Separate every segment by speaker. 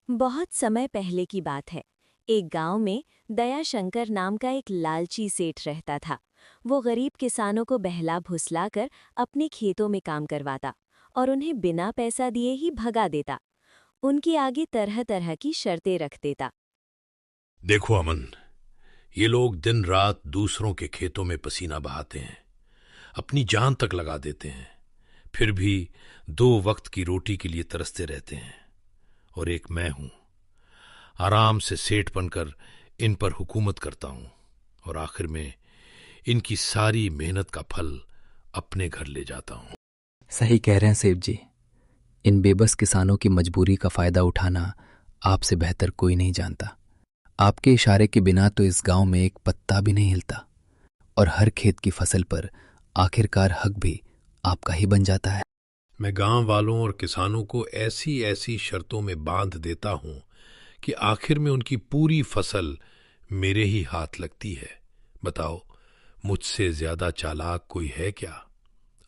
Speaker 1: बहुत समय पहले की बात है। एक गांव में दयाशंकर नाम का एक लालची सेठ रहता था। वो गरीब किसानों को बहला फुसलाकर अपने खेतों में काम करवाता और उन्हें बिना पैसा दिए ही भगा देता। उनकी आगे तरह तरह की शर्तें रख देता।
Speaker 2: देखो अमन, ये लोग दिन रात दूसरों के खेतों में पसीना बहाते हैं, अपनी जान तक लगा देते हैं, फिर भी 2 वक्त की रोटी के लिए तरसते रहते हैं। और एक मैं हूं, आराम से सेठ बनकर इन पर हुकूमत करता हूं और आखिर में इनकी सारी मेहनत का फल अपने घर ले जाता हूं।
Speaker 3: सही कह रहे हैं सेठ जी। इन बेबस किसानों की मजबूरी का फायदा उठाना आपसे बेहतर कोई नहीं जानता। आपके इशारे के बिना तो इस गांव में एक पत्ता भी नहीं हिलता और हर खेत की फसल पर आखिरकार हक भी आपका ही बन जाता है।
Speaker 2: मैं गांव वालों और किसानों को ऐसी ऐसी शर्तों में बांध देता हूं कि आखिर में उनकी पूरी फसल मेरे ही हाथ लगती है। बताओ, मुझसे ज्यादा चालाक कोई है क्या?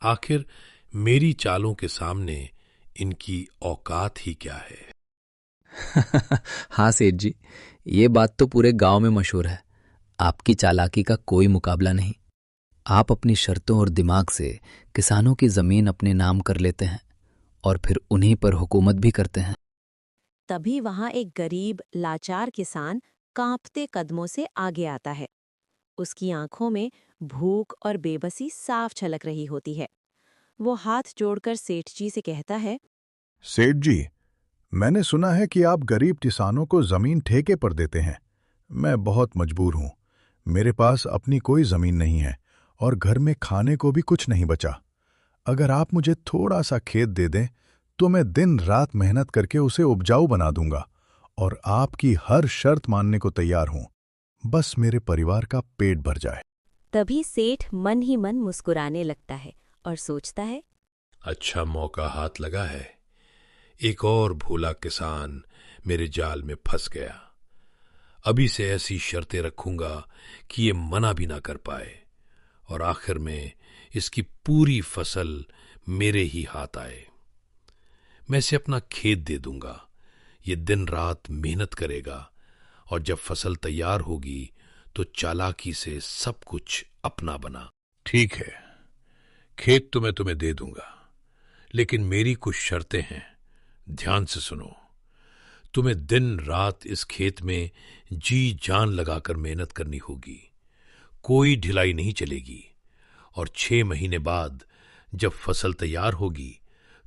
Speaker 2: आखिर मेरी चालों के सामने इनकी औकात ही क्या है?
Speaker 3: हाँ सेठ जी, ये बात तो पूरे गांव में मशहूर है। आपकी चालाकी का कोई मुकाबला नहीं। आप अपनी शर्तों और दिमाग से किसानों की जमीन अपने नाम कर लेते हैं और फिर उन्हीं पर हुकूमत भी करते हैं।
Speaker 1: तभी वहां एक गरीब लाचार किसान कांपते कदमों से आगे आता है। उसकी आंखों में भूख और बेबसी साफ झलक रही होती है। वो हाथ जोड़कर सेठ जी से कहता है,
Speaker 4: सेठ जी, मैंने सुना है कि आप गरीब किसानों को जमीन ठेके पर देते हैं। मैं बहुत मजबूर हूं। मेरे पास अपनी कोई जमीन नहीं है और घर में खाने को भी कुछ नहीं बचा। अगर आप मुझे थोड़ा सा खेत दे दें तो मैं दिन रात मेहनत करके उसे उपजाऊ बना दूंगा और आपकी हर शर्त मानने को तैयार हूं। बस मेरे परिवार का पेट भर जाए।
Speaker 1: तभी सेठ मन ही मन मुस्कुराने लगता है और सोचता है,
Speaker 2: अच्छा मौका हाथ लगा है। एक और भोला किसान मेरे जाल में फंस गया। अभी से ऐसी शर्तें रखूंगा कि ये मना भी ना कर पाए और आखिर में इसकी पूरी फसल मेरे ही हाथ आए। मैं इसे अपना खेत दे दूंगा। ये दिन रात मेहनत करेगा और जब फसल तैयार होगी तो चालाकी से सब कुछ अपना बना। ठीक है, खेत तो मैं तुम्हें दे दूंगा, लेकिन मेरी कुछ शर्तें हैं। ध्यान से सुनो। तुम्हें दिन रात इस खेत में जी जान लगाकर मेहनत करनी होगी। कोई ढिलाई नहीं चलेगी और 6 महीने बाद जब फसल तैयार होगी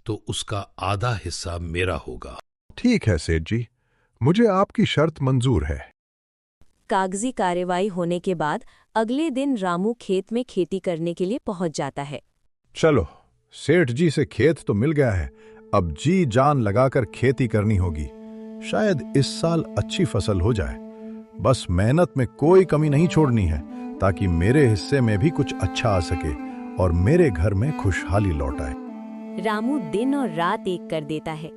Speaker 2: तो उसका आधा हिस्सा मेरा होगा।
Speaker 4: ठीक है सेठ जी, मुझे आपकी शर्त मंजूर है।
Speaker 1: कागजी कार्यवाही होने के बाद अगले दिन रामू खेत में खेती करने के लिए पहुंच जाता है।
Speaker 4: चलो, सेठ जी से खेत तो मिल गया है। अब जी जान लगाकर खेती करनी होगी। शायद इस साल अच्छी फसल हो जाए। बस मेहनत में कोई कमी नहीं छोड़नी है ताकि मेरे हिस्से में भी कुछ अच्छा आ सके और मेरे घर में खुशहाली लौट आए।
Speaker 1: रामू दिन और रात एक कर देता है।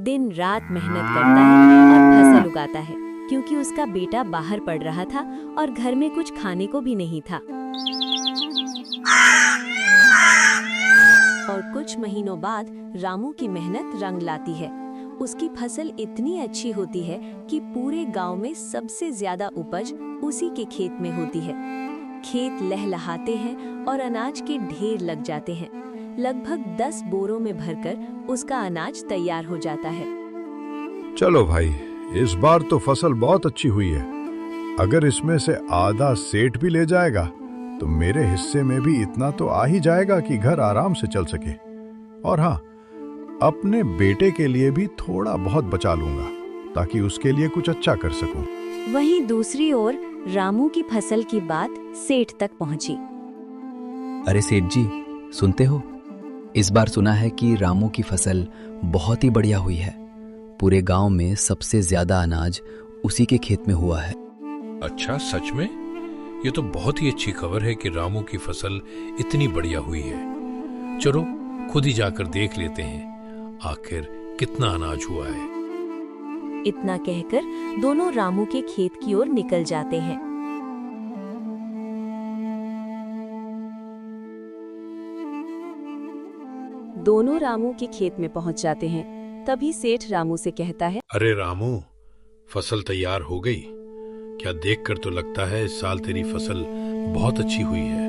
Speaker 1: दिन रात मेहनत करता है और फसल उगाता है, क्योंकि उसका बेटा बाहर पढ़ रहा था और घर में कुछ खाने को भी नहीं था। और कुछ महीनों बाद रामू की मेहनत रंग लाती है। उसकी फसल इतनी अच्छी होती है कि पूरे गांव में सबसे ज्यादा उपज उसी के खेत में होती है। खेत लहलहाते हैं और अनाज के ढेर लग जाते हैं। लगभग 10 बोरों में भरकर उसका अनाज तैयार हो जाता है।
Speaker 4: चलो भाई, इस बार तो फसल बहुत अच्छी हुई है। अगर इसमें से आधा सेठ भी ले जाएगा तो मेरे हिस्से में भी इतना तो आ ही जाएगा कि घर आराम से चल सके। और हाँ, अपने बेटे के लिए भी थोड़ा बहुत बचा लूंगा ताकि उसके लिए कुछ अच्छा कर सकूं।
Speaker 1: वहीं दूसरी ओर रामू की फसल की बात सेठ तक पहुंची।
Speaker 3: अरे सेठ जी, सुनते हो? इस बार सुना है कि रामू की फसल बहुत ही बढ़िया हुई है। पूरे गांव में सबसे ज्यादा अनाज उसी के खेत में हुआ है।
Speaker 2: अच्छा, सच में? ये तो बहुत ही अच्छी खबर है कि रामू की फसल इतनी बढ़िया हुई है। चलो खुद ही जाकर देख लेते हैं आखिर कितना अनाज हुआ है।
Speaker 1: इतना कहकर दोनों रामू के खेत की ओर निकल जाते हैं। दोनों रामू के खेत में पहुंच जाते हैं। तभी सेठ रामू से कहता है,
Speaker 2: अरे रामू, फसल तैयार हो गई क्या? देखकर तो लगता है इस साल तेरी फसल बहुत अच्छी हुई है।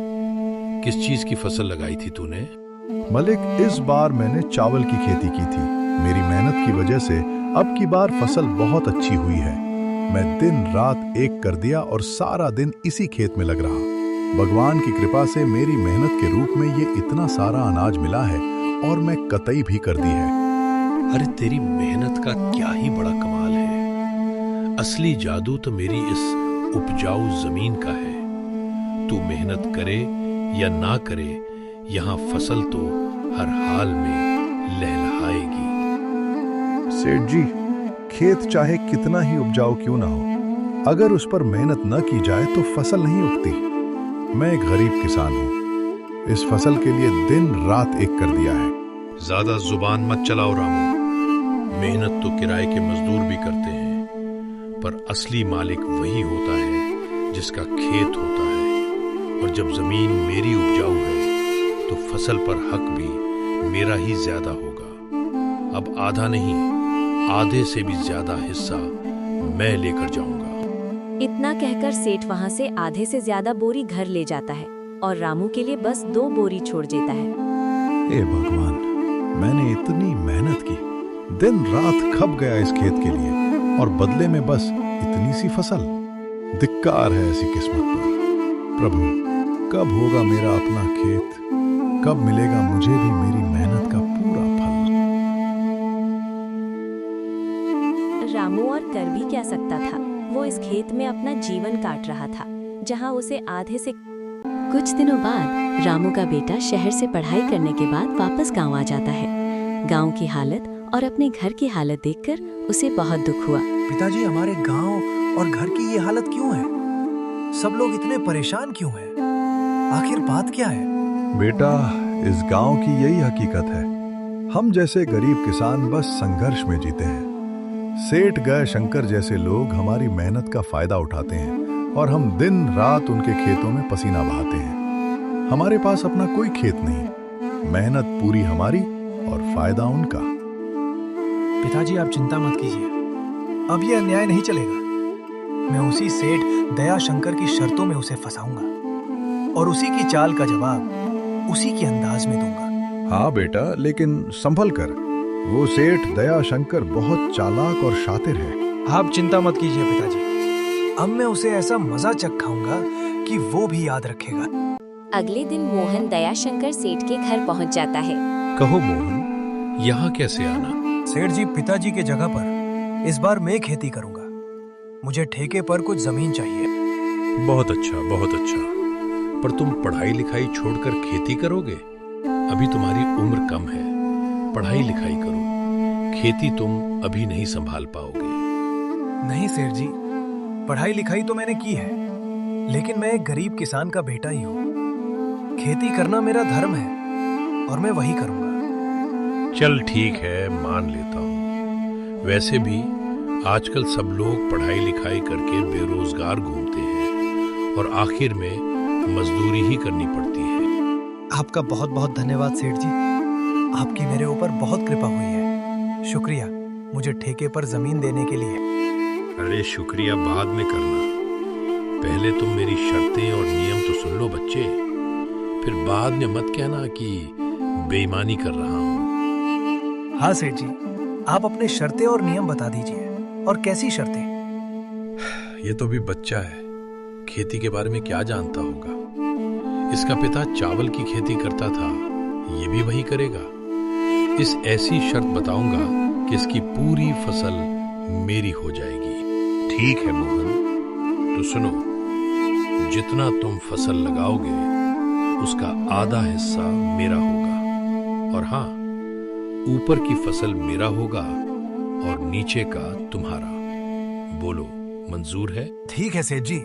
Speaker 2: किस चीज की फसल लगाई थी तूने?
Speaker 4: मलिक, इस बार मैंने चावल की खेती की थी। मेरी मेहनत की वजह से अब की बार फसल बहुत अच्छी हुई है। मैं दिन रात एक कर दिया और सारा दिन इसी खेत में लग रहा। भगवान की कृपा से मेरी मेहनत के रूप में ये इतना सारा अनाज मिला है और मैं कतई भी कर दी है।
Speaker 2: अरे तेरी मेहनत का क्या ही बड़ा कमाल है। असली जादू तो मेरी इस उपजाऊ जमीन का है। तू मेहनत करे या ना करे, यहाँ फसल तो हर हाल में लहलहाएगी।
Speaker 4: सेठ जी, खेत चाहे कितना ही उपजाऊ क्यों ना हो, अगर उस पर मेहनत न की जाए तो फसल नहीं उगती। मैं एक गरीब किसान हूँ। इस फसल के लिए दिन रात एक कर दिया है।
Speaker 2: ज्यादा जुबान मत चलाओ रामू। मेहनत तो किराए के मजदूर भी करते हैं, पर असली मालिक वही होता है जिसका खेत होता है। और जब जमीन मेरी उपजाऊ है तो फसल पर हक भी मेरा ही ज्यादा होगा। अब आधा नहीं, आधे से भी ज्यादा हिस्सा मैं लेकर जाऊंगा।
Speaker 1: इतना कहकर सेठ वहाँ से आधे से ज्यादा बोरी घर ले जाता है और रामू के लिए बस 2 बोरी छोड़ देता है।
Speaker 4: हे भगवान, मैंने इतनी मेहनत की, दिन रात खप गया इस खेत के लिए और बदले में बस इतनी सी फसल। धिक्कार है ऐसी किस्मत पर। प्रभु, कब होगा मेरा अपना खेत? कब मिलेगा मुझे भी मेरी मेहनत का पूरा फल?
Speaker 1: रामू और कर भी क्या सकता था। वो इस खेत में अपना जीवन काट रहा था, जहाँ उसे आधे से। कुछ दिनों बाद रामू का बेटा शहर से पढ़ाई करने के बाद वापस गांव आ जाता है। गांव की हालत और अपने घर की हालत देखकर उसे बहुत दुख हुआ।
Speaker 5: पिताजी, हमारे गांव और घर की ये हालत क्यों है? सब लोग इतने परेशान क्यों हैं? आखिर बात क्या है?
Speaker 4: बेटा, इस गांव की यही हकीकत है। हम जैसे गरीब किसान बस संघर्ष में जीते हैं। सेठ गए शंकर जैसे लोग हमारी मेहनत का फायदा उठाते हैं और हम दिन रात उनके खेतों में पसीना बहाते हैं। हमारे पास अपना कोई खेत नहीं, मेहनत पूरी हमारी और फायदा उनका।
Speaker 5: पिताजी, आप चिंता मत कीजिए, अब ये अन्याय नहीं चलेगा। मैं उसी सेठ दया शंकर की शर्तों में उसे फंसाऊंगा और उसी की चाल का जवाब उसी के अंदाज में दूंगा।
Speaker 4: हाँ बेटा, लेकिन संभल कर। वो सेठ दया शंकर बहुत चालाक और शातिर है।
Speaker 5: आप चिंता मत कीजिए पिताजी, अब मैं उसे ऐसा मजा चखाऊंगा कि वो भी याद रखेगा।
Speaker 1: अगले दिन मोहन दया शंकर सेठ के घर पहुंच जाता है।
Speaker 2: कहो मोहन, यहाँ कैसे आना?
Speaker 5: सेठ जी, पिताजी के जगह पर इस बार मैं खेती करूंगा। मुझे ठेके पर कुछ जमीन चाहिए।
Speaker 2: बहुत अच्छा, बहुत अच्छा। पर तुम पढ़ाई लिखाई छोड़कर खेती करोगे? अभी तुम्हारी उम्र कम है, पढ़ाई लिखाई करो। खेती तुम अभी नहीं संभाल पाओगे।
Speaker 5: नहीं सेठ जी, पढ़ाई लिखाई तो मैंने की है, लेकिन मैं एक गरीब किसान का बेटा ही हूँ। खेती करना मेरा धर्म है और मैं वही करूंगा।
Speaker 2: चल ठीक है, मान लेता हूँ। वैसे भी आजकल सब लोग पढ़ाई लिखाई करके बेरोजगार घूमते हैं और आखिर में मजदूरी ही करनी पड़ती है।
Speaker 5: आपका बहुत बहुत धन्यवाद सेठ जी, आपकी मेरे ऊपर बहुत कृपा हुई है। शुक्रिया मुझे ठेके पर जमीन देने के लिए।
Speaker 2: अरे शुक्रिया बाद में करना, पहले तुम मेरी शर्तें और नियम तो सुन लो बच्चे, फिर बाद में मत कहना कि बेईमानी कर रहा हूँ।
Speaker 5: हाँ सेठ जी, आप अपने शर्तें और नियम बता दीजिए। और कैसी शर्तें?
Speaker 2: ये तो भी बच्चा है, खेती के बारे में क्या जानता होगा। इसका पिता चावल की खेती करता था, ये भी वही करेगा। इस ऐसी शर्त बताऊंगा कि इसकी पूरी फसल मेरी हो जाएगी। ठीक है मोहन, तो सुनो, जितना तुम फसल लगाओगे उसका आधा हिस्सा मेरा होगा, और हाँ, ऊपर की फसल मेरा होगा और नीचे का तुम्हारा। बोलो, मंजूर है?
Speaker 5: ठीक है सेठ जी,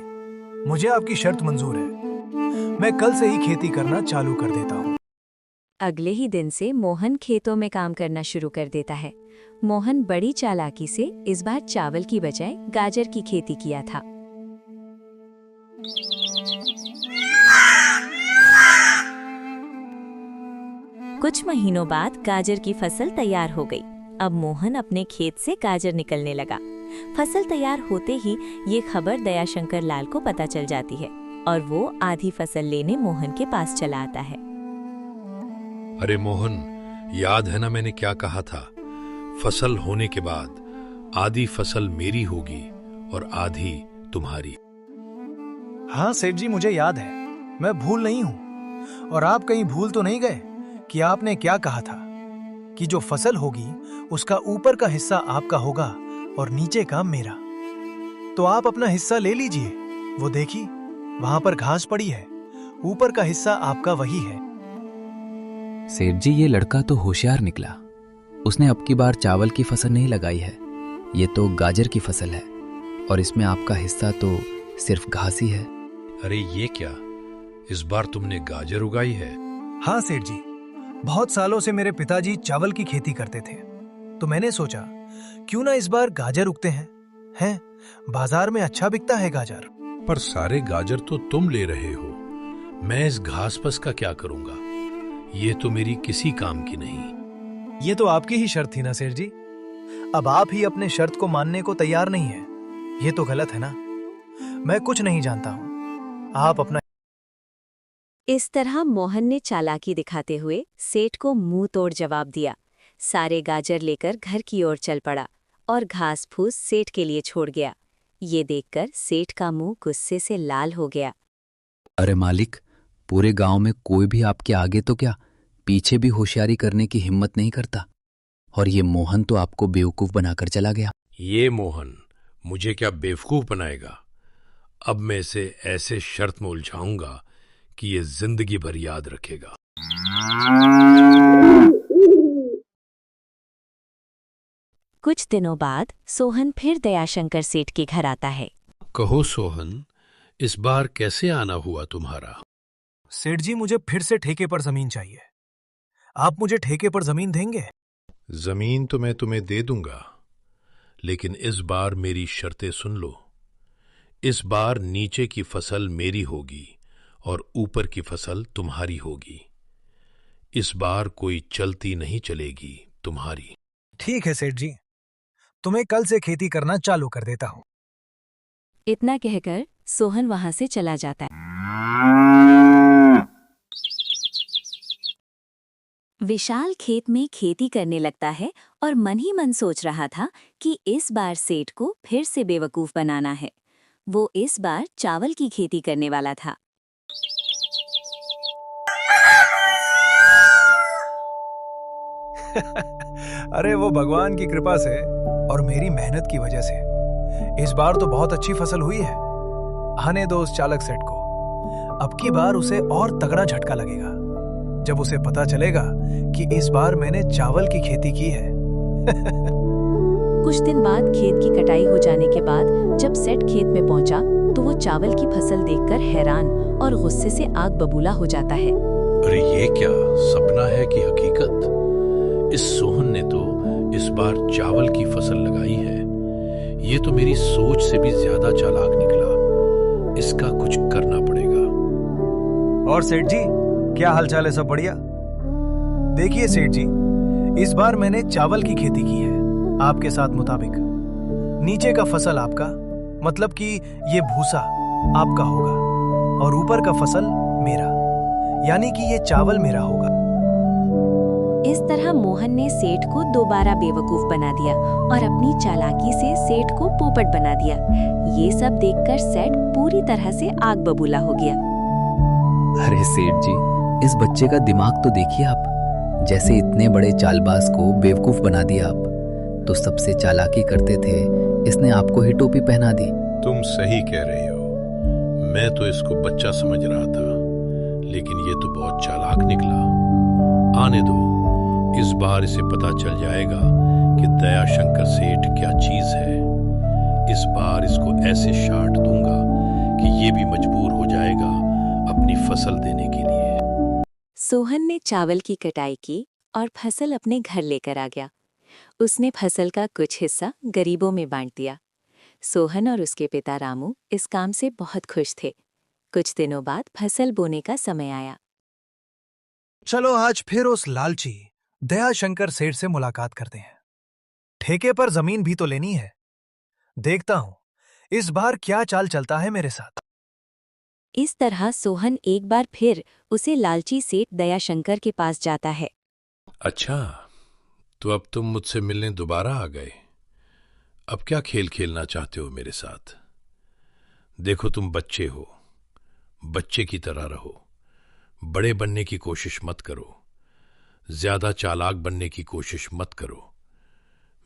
Speaker 5: मुझे आपकी शर्त मंजूर है। मैं कल से ही खेती करना चालू कर देता हूँ।
Speaker 1: अगले ही दिन से मोहन खेतों में काम करना शुरू कर देता है। मोहन बड़ी चालाकी से इस बार चावल की बजाय गाजर की खेती किया था। कुछ महीनों बाद गाजर की फसल तैयार हो गई। अब मोहन अपने खेत से गाजर निकलने लगा। फसल तैयार होते ही ये खबर दयाशंकर लाल को पता चल जाती है और वो आधी फसल लेने मोहन के पास चला आता है।
Speaker 2: अरे मोहन, याद है ना मैंने क्या कहा था? फसल होने के बाद आधी फसल मेरी होगी और आधी तुम्हारी।
Speaker 5: हाँ सेठ जी, मुझे याद है, मैं भूल नहीं हूँ। और आप कहीं भूल तो नहीं गए कि आपने क्या कहा था कि जो फसल होगी उसका ऊपर का हिस्सा आपका होगा और नीचे का मेरा। तो आप अपना हिस्सा ले लीजिए। वो देखिए, वहां पर घास पड़ी है, ऊपर का हिस्सा आपका वही है।
Speaker 3: सेठ जी, ये लड़का तो होशियार निकला। उसने अब की बार चावल की फसल नहीं लगाई है, ये तो गाजर की फसल है और इसमें आपका हिस्सा तो सिर्फ घास ही है।
Speaker 2: अरे ये क्या, इस बार तुमने गाजर उगाई है?
Speaker 5: हाँ सेठ जी, बहुत सालों से मेरे पिताजी चावल की खेती करते थे, तो मैंने सोचा क्यों ना इस बार गाजर उगते हैं। बाजार में अच्छा बिकता है गाजर।
Speaker 2: पर सारे गाजर तो तुम ले रहे हो, मैं इस घास फूस का क्या करूंगा? ये तो मेरी किसी काम की नहीं।
Speaker 5: ये तो आपकी ही शर्त थी ना सेठ जी। अब आप ही अपने शर्त को मानने को तैयार नहीं है, ये तो गलत है ना। मैं कुछ नहीं जानता हूँ, आप अपना।
Speaker 1: इस तरह मोहन ने चालाकी दिखाते हुए सेठ को मुंह तोड़ जवाब दिया। सारे गाजर लेकर घर की ओर चल पड़ा और घास फूस सेठ के लिए छोड़ गया। ये देखकर सेठ का मुंह गुस्से से लाल हो गया।
Speaker 3: अरे मालिक, पूरे गांव में कोई भी आपके आगे तो क्या पीछे भी होशियारी करने की हिम्मत नहीं करता, और ये मोहन तो आपको बेवकूफ बनाकर चला गया।
Speaker 2: ये मोहन मुझे क्या बेवकूफ बनाएगा? अब मैं इसे ऐसे शर्त में उलझाऊंगा कि ये जिंदगी भर याद रखेगा।
Speaker 1: कुछ दिनों बाद सोहन फिर दयाशंकर सेठ के घर आता है।
Speaker 2: कहो सोहन, इस बार कैसे आना हुआ तुम्हारा?
Speaker 5: सेठ जी, मुझे फिर से ठेके पर जमीन चाहिए। आप मुझे ठेके पर जमीन देंगे?
Speaker 2: जमीन तो मैं तुम्हें दे दूंगा, लेकिन इस बार मेरी शर्तें सुन लो। इस बार नीचे की फसल मेरी होगी और ऊपर की फसल तुम्हारी होगी। इस बार कोई चलती नहीं चलेगी, तुम्हारी।
Speaker 5: ठीक है सेठ जी, तुम्हें कल से खेती करना चालू कर देता हूँ।
Speaker 1: इतना कहकर सोहन वहां से चला जाता है। विशाल खेत में खेती करने लगता है और मन ही मन सोच रहा था कि इस बार सेठ को फिर से बेवकूफ बनाना है। वो इस बार चावल की खेती करने वाला था।
Speaker 5: अरे वो भगवान की कृपा से और मेरी मेहनत की वजह से इस बार तो बहुत अच्छी फसल हुई है। आने दो उस चालक सेठ को, अब की बार उसे और तगड़ा झटका लगेगा जब उसे पता चलेगा कि इस बार मैंने चावल की खेती की है।
Speaker 1: कुछ दिन बाद खेत की कटाई हो जाने के बाद जब सेठ खेत में पहुंचा तो वो चावल की फसल देखकर हैरान और गुस्से से आग बबूला हो जाता है।
Speaker 2: अरे ये क्या, सपना है कि हकीकत? इस सोहन ने तो इस बार चावल की फसल लगाई है। ये तो मेरी सोच से भी ज्यादा चालाक निकला। इसका कुछ करना पड़ेगा।
Speaker 5: और सेठ जी, क्या हालचाल है? सब बढ़िया? देखिए सेठ जी, इस बार मैंने चावल की खेती की है आपके साथ मुताबिक। नीचे का फसल आपका, मतलब कि ये भूसा आपका होगा और ऊपर का फसल मेरा, यानी कि ये चावल मेरा होगा।
Speaker 1: इस तरह मोहन ने सेठ को दोबारा बेवकूफ बना दिया और अपनी चालाकी से सेठ को पोपट बना दिया। ये सब देखकर सेठ पूरी तरह से आग बबूला हो गया।
Speaker 3: अरे सेठ जी, इस बच्चे का दिमाग तो देखिए आप। जैसे इतने बड़े चालबाज को बेवकूफ बना दिया आप, तो सबसे चालाकी करते थे इसने आपको ही टोपी पहना दी।
Speaker 2: तुम सही कह रहे हो। मैं तो इसको बच्चा समझ रहा था, लेकिन ये तो बहुत चालाक निकला। आने दो, इस बार इसे पता चल जाएगा कि दयाशंकर सेठ क्या चीज है। इस बार इसको ऐसे शाट दूंगा कि ये भी मजबूर हो जाएगा अपनी फसल देने के लिए।
Speaker 1: सोहन ने चावल की कटाई की और फसल अपने घर लेकर आ गया। उसने फसल का कुछ हिस्सा गरीबों में बांट दिया। सोहन और उसके पिता रामू इस काम से बहुत खुश थे। कुछ दिनों बाद फसल बोने का समय आया।
Speaker 5: चलो आज फिर उस लालची दयाशंकर सेठ से मुलाकात करते हैं। ठेके पर जमीन भी तो लेनी है। देखता हूं इस बार क्या चाल चलता है मेरे साथ।
Speaker 1: इस तरह सोहन एक बार फिर उसे लालची सेठ दयाशंकर के पास जाता है।
Speaker 2: अच्छा, तो अब तुम मुझसे मिलने दोबारा आ गए। अब क्या खेल खेलना चाहते हो मेरे साथ? देखो, तुम बच्चे हो, बच्चे की तरह रहो। बड़े बनने की कोशिश मत करो, ज्यादा चालाक बनने की कोशिश मत करो।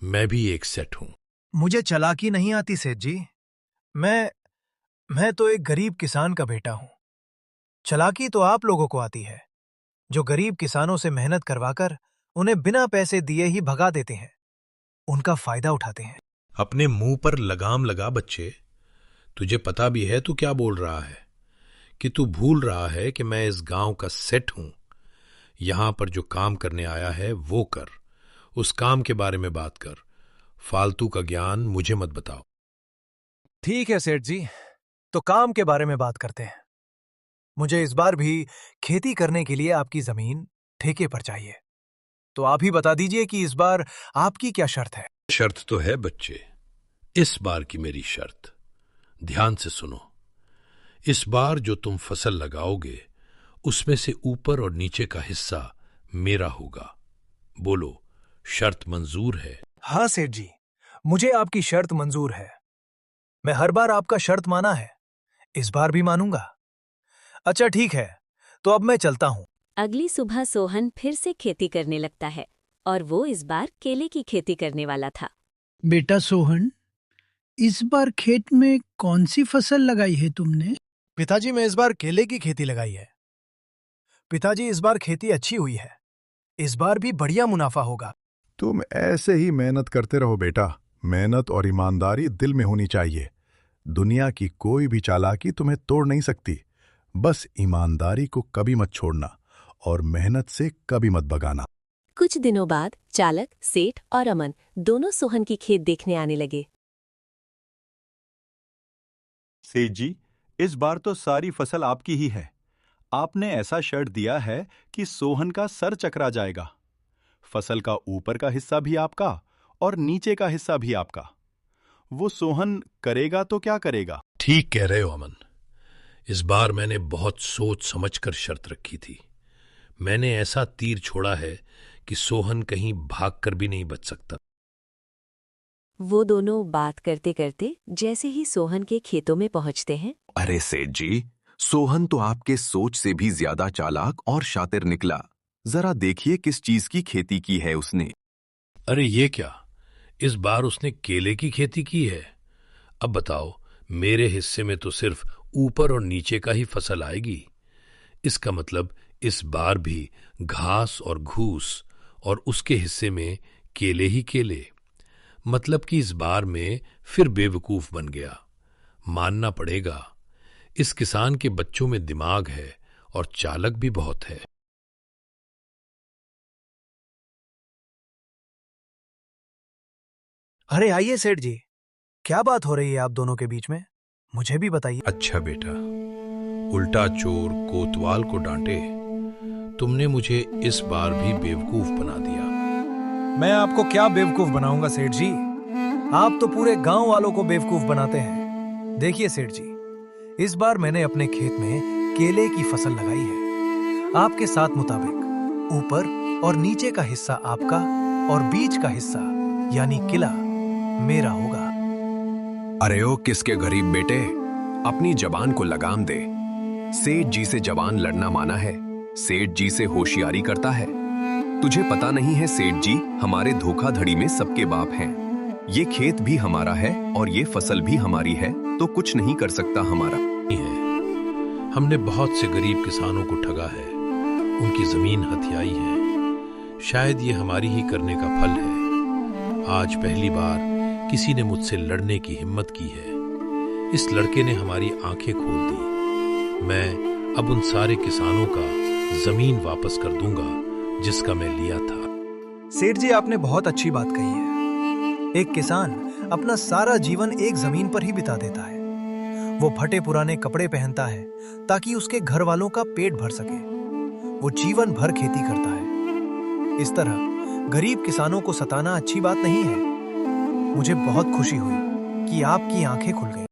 Speaker 2: मैं भी एक सेठ हूं।
Speaker 5: मुझे चालाकी नहीं आती सेठ जी। मैं तो एक गरीब किसान का बेटा हूं। चालाकी तो आप लोगों को आती है, जो गरीब किसानों से मेहनत करवाकर उन्हें बिना पैसे दिए ही भगा देते हैं, उनका फायदा उठाते हैं।
Speaker 2: अपने मुंह पर लगाम लगा बच्चे। तुझे पता भी है तू क्या बोल रहा है? कि तू भूल रहा है कि मैं इस गांव का सेठ हूं। यहां पर जो काम करने आया है वो कर, उस काम के बारे में बात कर। फालतू का ज्ञान मुझे मत बताओ।
Speaker 5: ठीक है सेठ जी, तो काम के बारे में बात करते हैं। मुझे इस बार भी खेती करने के लिए आपकी जमीन ठेके पर चाहिए। तो आप ही बता दीजिए कि इस बार आपकी क्या शर्त है।
Speaker 2: शर्त तो है बच्चे। इस बार की मेरी शर्त ध्यान से सुनो। इस बार जो तुम फसल लगाओगे उसमें से ऊपर और नीचे का हिस्सा मेरा होगा। बोलो, शर्त मंजूर है?
Speaker 5: हाँ सेठ जी, मुझे आपकी शर्त मंजूर है। मैं हर बार आपका शर्त माना है, इस बार भी मानूंगा। अच्छा ठीक है, तो अब मैं चलता हूं।
Speaker 1: अगली सुबह सोहन फिर से खेती करने लगता है और वो इस बार केले की खेती करने वाला था।
Speaker 6: बेटा सोहन, इस बार खेत में कौन सी फसल लगाई है तुमने?
Speaker 5: पिताजी, मैं इस बार केले की खेती लगाई है। पिताजी, इस बार खेती अच्छी हुई है। इस बार भी बढ़िया मुनाफा होगा।
Speaker 4: तुम ऐसे ही मेहनत करते रहो बेटा। मेहनत और ईमानदारी दिल में होनी चाहिए। दुनिया की कोई भी चालाकी तुम्हें तोड़ नहीं सकती। बस ईमानदारी को कभी मत छोड़ना और मेहनत से कभी मत भगाना।
Speaker 1: कुछ दिनों बाद चालक, सेठ और अमन दोनों सोहन की खेत देखने आने लगे।
Speaker 7: सेठ जी, इस बार तो सारी फसल आपकी ही है। आपने ऐसा शर्त दिया है कि सोहन का सर चकरा जाएगा। फसल का ऊपर का हिस्सा भी आपका और नीचे का हिस्सा भी आपका। वो सोहन करेगा तो क्या करेगा?
Speaker 2: ठीक कह रहे हो अमन। इस बार मैंने बहुत सोच समझकर शर्त रखी थी। मैंने ऐसा तीर छोड़ा है कि सोहन कहीं भागकर भी नहीं बच सकता।
Speaker 1: वो दोनों बात करते करते जैसे ही सोहन के खेतों में पहुंचते हैं।
Speaker 8: अरे सेठ जी, सोहन तो आपके सोच से भी ज्यादा चालाक और शातिर निकला। जरा देखिए किस चीज की खेती की है उसने।
Speaker 2: अरे ये क्या, इस बार उसने केले की खेती की है। अब बताओ, मेरे हिस्से में तो सिर्फ ऊपर और नीचे का ही फसल आएगी। इसका मतलब इस बार भी घास और घूस और उसके हिस्से में केले ही केले। मतलब कि इस बार में फिर बेवकूफ बन गया। मानना पड़ेगा, इस किसान के बच्चों में दिमाग है और चालक भी बहुत है।
Speaker 5: अरे आइए सेठ जी, क्या बात हो रही है आप दोनों के बीच में, मुझे भी बताइए।
Speaker 2: अच्छा बेटा, उल्टा चोर कोतवाल को डांटे। तुमने मुझे इस बार भी बेवकूफ बना दिया।
Speaker 5: मैं आपको क्या बेवकूफ बनाऊंगा सेठ जी? आप तो पूरे गांव वालों को बेवकूफ बनाते हैं। देखिए सेठ जी, इस बार मैंने अपने खेत में केले की फसल लगाई है। आपके साथ मुताबिक ऊपर और नीचे का हिस्सा आपका और बीच का हिस्सा यानी किला मेरा होगा।
Speaker 8: अरे ओ किसके गरीब बेटे, अपनी जबान को लगाम दे। सेठ जी से जबान लड़ना माना है, सेठ जी से होशियारी करता है। तुझे पता नहीं है सेठ जी हमारे धोखाधड़ी में सबके बाप हैं। ये खेत भी हमारा है और ये फसल भी हमारी है, तो कुछ नहीं कर सकता हमारा।
Speaker 2: हमने बहुत से गरीब किसानों को ठगा है, उनकी जमीन हथियाई है। शायद ये हमारी ही करने का फल है। आज पहली बार किसी ने मुझसे लड़ने की हिम्मत की है। इस लड़के ने हमारी आंखें खोल दी। मैं अब उन सारे किसानों का जमीन वापस कर दूंगा जिसका मैं लिया था।
Speaker 5: सेठ जी, आपने बहुत अच्छी बात कही है। एक किसान अपना सारा जीवन एक जमीन पर ही बिता देता है। वो फटे पुराने कपड़े पहनता है ताकि उसके घर वालों का पेट भर सके। वो जीवन भर खेती करता है। इस तरह गरीब किसानों को सताना अच्छी बात नहीं है। मुझे बहुत खुशी हुई कि आपकी आंखें खुल गईं।